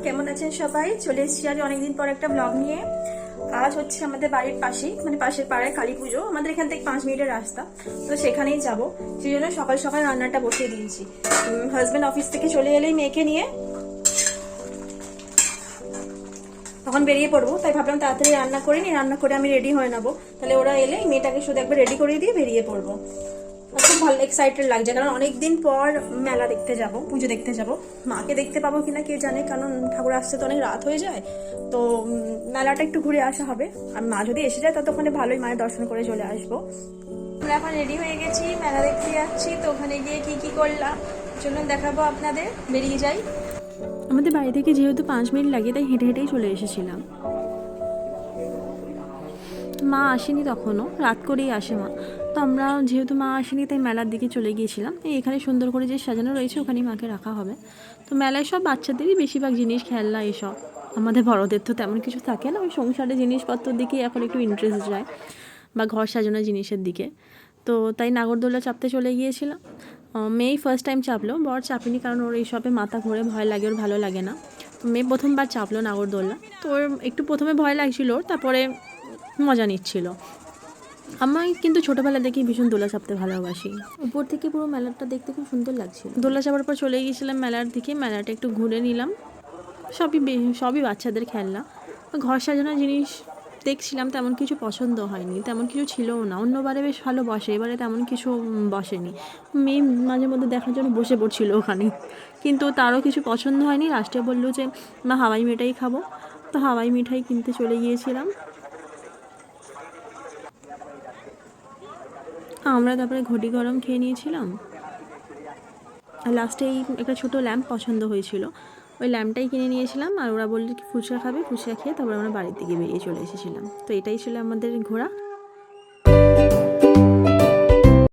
কেমন আছেন সবাই? চলে এসেছি আজ অনেকদিন পর একটা ব্লগ নিয়ে। আজ হচ্ছে আমাদের বাড়ির পাশেই, মানে পাশের পাড়ায় কালী পুজো। আমাদের এখান থেকে 5 মিনিটের রাস্তা, তো সেখানেই যাব। সেই জন্য সকাল সকাল রান্নাটা বসিয়ে দিয়েছি। হাজবেন্ড অফিস থেকে চলে এলেই মেয়েকে নিয়ে তখন বেরিয়ে পড়বো, তাই ভাবলাম তাড়াতাড়ি রান্না করে নি, রান্না করে আমি রেডি হয়ে নেবো। তাহলে ওরা এলে মেয়েটাকে শুধু একবার রেডি করে দিয়ে বেরিয়ে পড়বো। খুব ভালো এক্সাইটেড লাগছে, কারণ অনেকদিন পর মেলা দেখতে যাব, পুজো দেখতে যাব। মাকে দেখতে পাবো কিনা কে জানে, কারণ ঠাকুর আসতে তো অনেক রাত হয়ে যায়। তো মেলাটা একটু ঘুরে আসা হবে। আর মা যদি এসে যায় ততক্ষণে ভালোই মায়ের দর্শন করে চলে আসবো। আমরা এখন রেডি হয়ে গেছি, মেলা দেখতে যাচ্ছি। তো ওখানে গিয়ে কি কি করলাম চলুন দেখাবো আপনাদের, বেরিয়ে যাই। আমাদের বাড়ি থেকে যেহেতু 5 মিনিট লাগে, তাই হেঁটে হেঁটেই চলে এসেছিলাম। মা আসেনি তখনও, রাত করেই আসে মা। তো আমরা যেহেতু মা আসেনি তাই মেলার দিকে চলে গিয়েছিলাম। এখানে সুন্দর করে যে সাজানো রয়েছে ওখানেই মাকে রাখা হবে। তো মেলায় সব বাচ্চাদেরই বেশিরভাগ জিনিস, খেলনা এসব। আমাদের বড়দের তো তেমন কিছু থাকে না, ওই সংসারের জিনিসপত্রের দিকে এখন একটু ইন্টারেস্ট যায়, বা ঘর সাজানোর জিনিসের দিকে। তো তাই নাগরদোলা চাপতে চলে গিয়েছিলাম। মেয়েই ফার্স্ট টাইম চাপলো, বর চাপিনি, কারণ ওর এইসবে মাথা ঘুরে ভয় লাগে, ওর ভালো লাগে না। মেয়ে প্রথমবার চাপলো নাগরদোলা, তো ওর একটু প্রথমে ভয় লাগছিল, তারপরে মজা নিচ্ছিল। আমি কিন্তু ছোটোবেলা থেকেই ভীষণ দোলা চাপতে ভালোবাসি। উপর থেকে পুরো মেলাটা দেখতে খুব সুন্দর লাগছিল। দোলা চাপার পর চলে গিয়েছিলাম মেলার দিকে, মেলাটা একটু ঘুরে নিলাম। সবই বাচ্চাদের খেলনা, ঘর সাজানোর জিনিস দেখছিলাম। তেমন কিছু পছন্দ হয়নি, তেমন কিছু ছিলও না। অন্যবারে বেশ ভালো বসে, এবারে তেমন কিছু বসেনি। মেয়ে মাঝে মধ্যে দেখার জন্য বসে পড়ছিল ওখানে, কিন্তু তারও কিছু পছন্দ হয়নি। লাস্টে বললো যে মা হাওয়াই মিঠাই খাবো, তো হাওয়াই মিঠাই কিনতে চলে গিয়েছিলাম। আমরা তারপরে ঘটি গরম খেয়ে নিয়েছিলাম। আর লাস্টে এই একটা ছোটো ল্যাম্প পছন্দ হয়েছিল, ওই ল্যাম্পটাই কিনে নিয়েছিলাম। আর ওরা বললো কি ফুচকা খাবে, ফুচকা খেয়ে তারপর আমরা বাড়ির দিকে বেরিয়ে চলে এসেছিলাম। তো এটাই ছিল আমাদের ঘোরা।